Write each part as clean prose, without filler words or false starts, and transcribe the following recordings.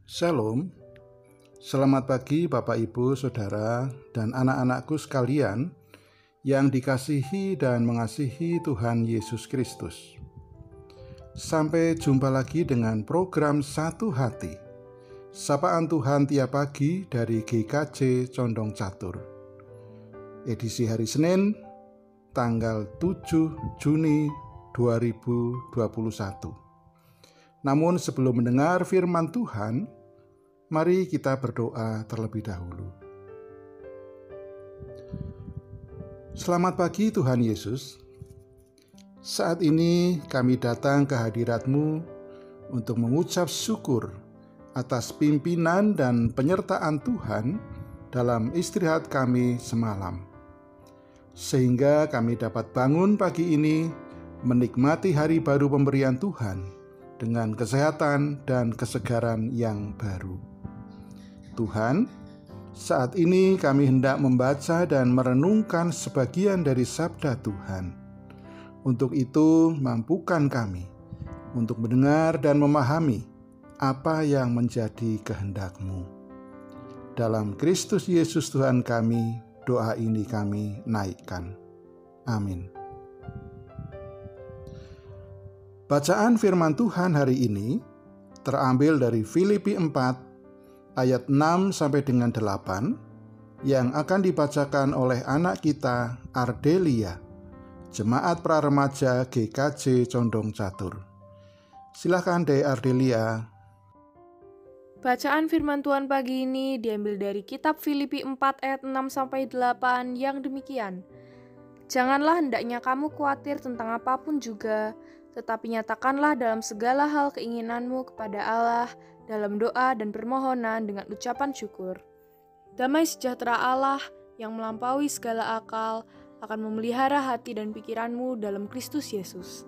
Shalom, selamat pagi Bapak Ibu, Saudara, dan anak-anakku sekalian yang dikasihi dan mengasihi Tuhan Yesus Kristus. Sampai jumpa lagi dengan program Satu Hati, Sapaan Tuhan tiap pagi dari GKJ Condong Catur. Edisi hari Senin, tanggal 7 Juni 2021. Namun sebelum mendengar firman Tuhan, mari kita berdoa terlebih dahulu. Selamat pagi Tuhan Yesus. Saat ini kami datang ke hadirat-Mu untuk mengucap syukur atas pimpinan dan penyertaan Tuhan dalam istirahat kami semalam. Sehingga kami dapat bangun pagi ini menikmati hari baru pemberian Tuhan dengan kesehatan dan kesegaran yang baru. Tuhan, saat ini kami hendak membaca dan merenungkan sebagian dari sabda Tuhan. Untuk itu, mampukan kami untuk mendengar dan memahami apa yang menjadi kehendak-Mu. Dalam Kristus Yesus Tuhan kami, doa ini kami naikkan. Amin. Bacaan firman Tuhan hari ini terambil dari Filipi 4 ayat 6 sampai dengan 8 yang akan dibacakan oleh anak kita Ardelia, Jemaat Praremaja GKJ Condong Catur. Silakan Dek Ardelia. Bacaan firman Tuhan pagi ini diambil dari kitab Filipi 4 ayat 6 sampai 8 yang demikian. Janganlah hendaknya kamu khawatir tentang apapun juga, tetapi nyatakanlah dalam segala hal keinginanmu kepada Allah dalam doa dan permohonan dengan ucapan syukur. Damai sejahtera Allah yang melampaui segala akal akan memelihara hati dan pikiranmu dalam Kristus Yesus.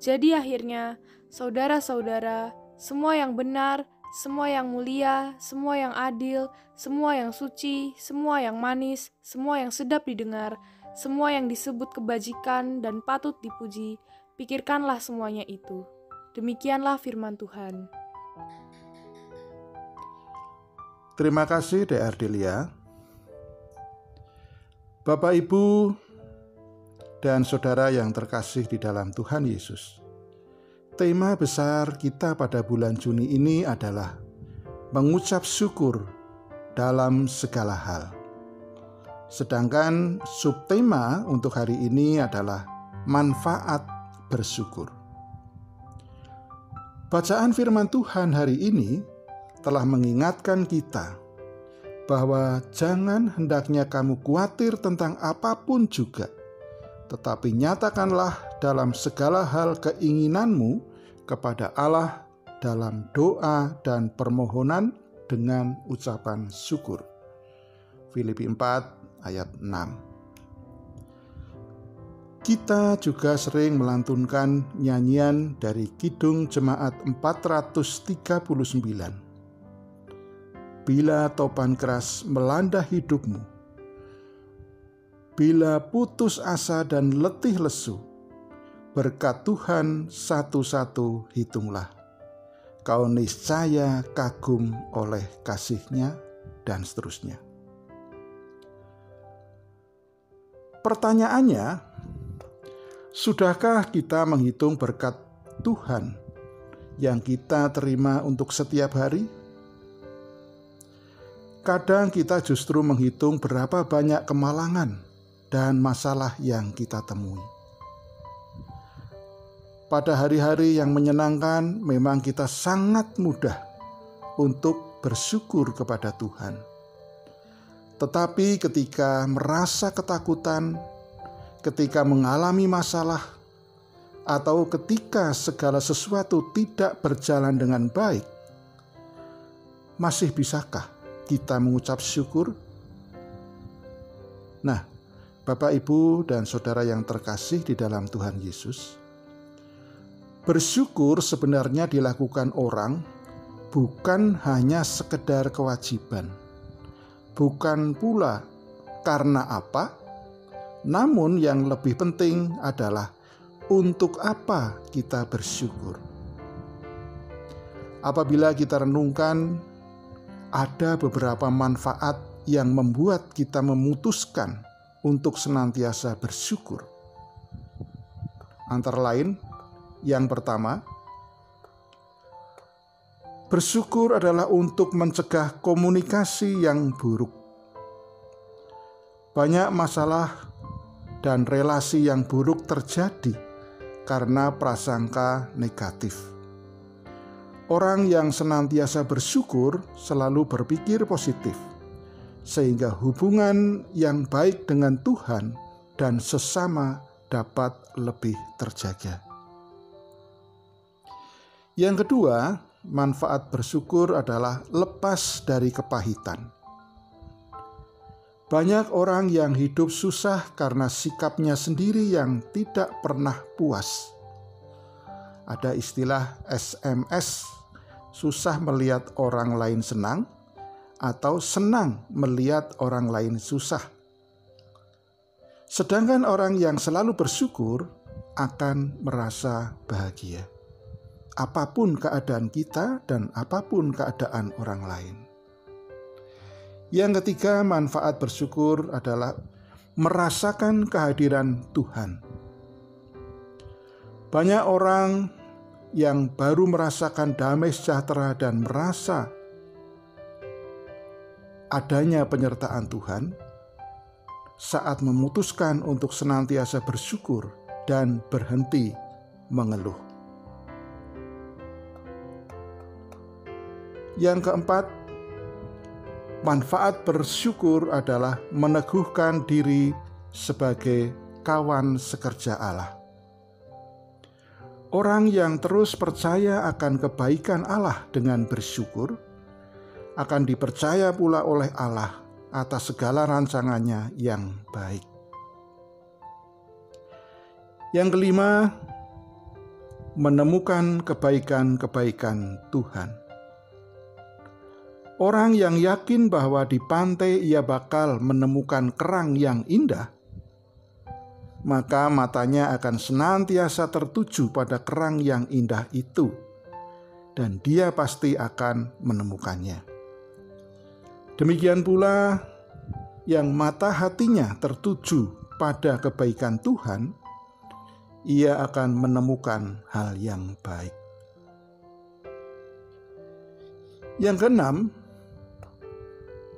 Jadi akhirnya, saudara-saudara, semua yang benar, semua yang mulia, semua yang adil, semua yang suci, semua yang manis, semua yang sedap didengar, semua yang disebut kebajikan dan patut dipuji, pikirkanlah semuanya itu. Demikianlah firman Tuhan. Terima kasih Dek Ardelia. Bapak, Ibu, dan Saudara yang terkasih di dalam Tuhan Yesus. Tema besar kita pada bulan Juni ini adalah mengucap syukur dalam segala hal. Sedangkan subtema untuk hari ini adalah manfaat bersyukur. Bacaan firman Tuhan hari ini telah mengingatkan kita bahwa jangan hendaknya kamu khawatir tentang apapun juga, tetapi nyatakanlah dalam segala hal keinginanmu kepada Allah dalam doa dan permohonan dengan ucapan syukur. Filipi 4 ayat 6. Kita juga sering melantunkan nyanyian dari Kidung Jemaat 439. Bila topan keras melanda hidupmu, bila putus asa dan letih lesu, berkat Tuhan satu-satu hitunglah. Kau niscaya kagum oleh kasih-Nya, dan seterusnya. Pertanyaannya, sudahkah kita menghitung berkat Tuhan yang kita terima untuk setiap hari? Kadang kita justru menghitung berapa banyak kemalangan dan masalah yang kita temui. Pada hari-hari yang menyenangkan, memang kita sangat mudah untuk bersyukur kepada Tuhan. Tetapi ketika merasa ketakutan, ketika mengalami masalah, atau ketika segala sesuatu tidak berjalan dengan baik, masih bisakah kita mengucap syukur? Nah, Bapak, Ibu, dan Saudara yang terkasih di dalam Tuhan Yesus, bersyukur sebenarnya dilakukan orang bukan hanya sekedar kewajiban, bukan pula karena apa, namun yang lebih penting adalah untuk apa kita bersyukur. Apabila kita renungkan ada beberapa manfaat yang membuat kita memutuskan untuk senantiasa bersyukur. Antara lain, yang pertama, bersyukur adalah untuk mencegah komunikasi yang buruk. Banyak masalah dan relasi yang buruk terjadi karena prasangka negatif. Orang yang senantiasa bersyukur selalu berpikir positif, sehingga hubungan yang baik dengan Tuhan dan sesama dapat lebih terjaga. Yang kedua, manfaat bersyukur adalah lepas dari kepahitan. Banyak orang yang hidup susah karena sikapnya sendiri yang tidak pernah puas. Ada istilah SMS, susah melihat orang lain senang, atau senang melihat orang lain susah. Sedangkan orang yang selalu bersyukur akan merasa bahagia, apapun keadaan kita dan apapun keadaan orang lain. Yang ketiga, manfaat bersyukur adalah merasakan kehadiran Tuhan. Banyak orang yang baru merasakan damai sejahtera dan merasa adanya penyertaan Tuhan saat memutuskan untuk senantiasa bersyukur dan berhenti mengeluh. Yang keempat, manfaat bersyukur adalah meneguhkan diri sebagai kawan sekerja Allah. Orang yang terus percaya akan kebaikan Allah dengan bersyukur akan dipercaya pula oleh Allah atas segala rancangannya yang baik. Yang kelima, menemukan kebaikan-kebaikan Tuhan. Orang yang yakin bahwa di pantai ia bakal menemukan kerang yang indah, maka matanya akan senantiasa tertuju pada kerang yang indah itu, dan dia pasti akan menemukannya. Demikian pula yang mata hatinya tertuju pada kebaikan Tuhan, ia akan menemukan hal yang baik. Yang keenam,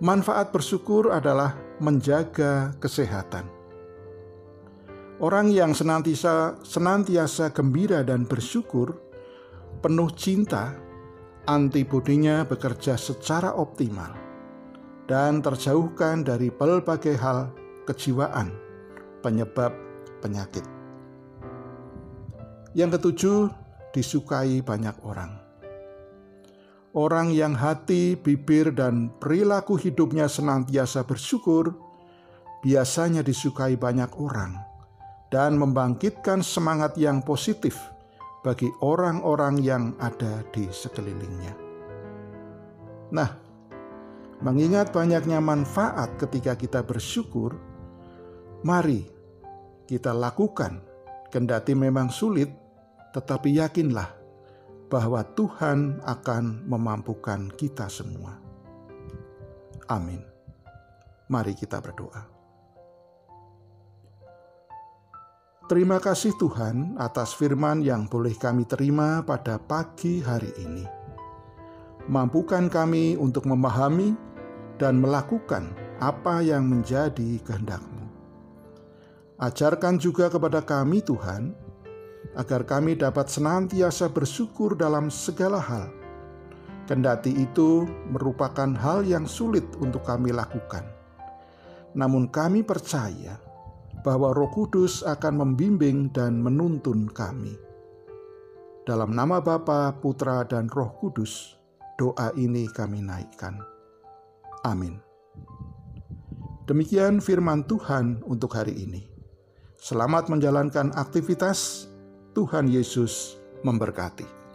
manfaat bersyukur adalah menjaga kesehatan. Orang yang senantiasa gembira dan bersyukur, penuh cinta, antibodinya bekerja secara optimal dan terjauhkan dari berbagai hal kejiwaan penyebab penyakit. Yang ketujuh, disukai banyak orang. Orang yang hati, bibir, dan perilaku hidupnya senantiasa bersyukur, biasanya disukai banyak orang dan membangkitkan semangat yang positif bagi orang-orang yang ada di sekelilingnya. Nah, mengingat banyaknya manfaat ketika kita bersyukur, mari kita lakukan, kendati memang sulit, tetapi yakinlah bahwa Tuhan akan memampukan kita semua. Amin. Mari kita berdoa. Terima kasih Tuhan atas firman yang boleh kami terima pada pagi hari ini. Mampukan kami untuk memahami dan melakukan apa yang menjadi kehendak-Mu. Ajarkan juga kepada kami Tuhan, agar kami dapat senantiasa bersyukur dalam segala hal, kendati itu merupakan hal yang sulit untuk kami lakukan. Namun kami percaya bahwa Roh Kudus akan membimbing dan menuntun kami. Dalam nama Bapa, Putra, dan Roh Kudus, doa ini kami naikkan. Amin. Demikian firman Tuhan untuk hari ini. Selamat menjalankan aktivitas. Tuhan Yesus memberkati.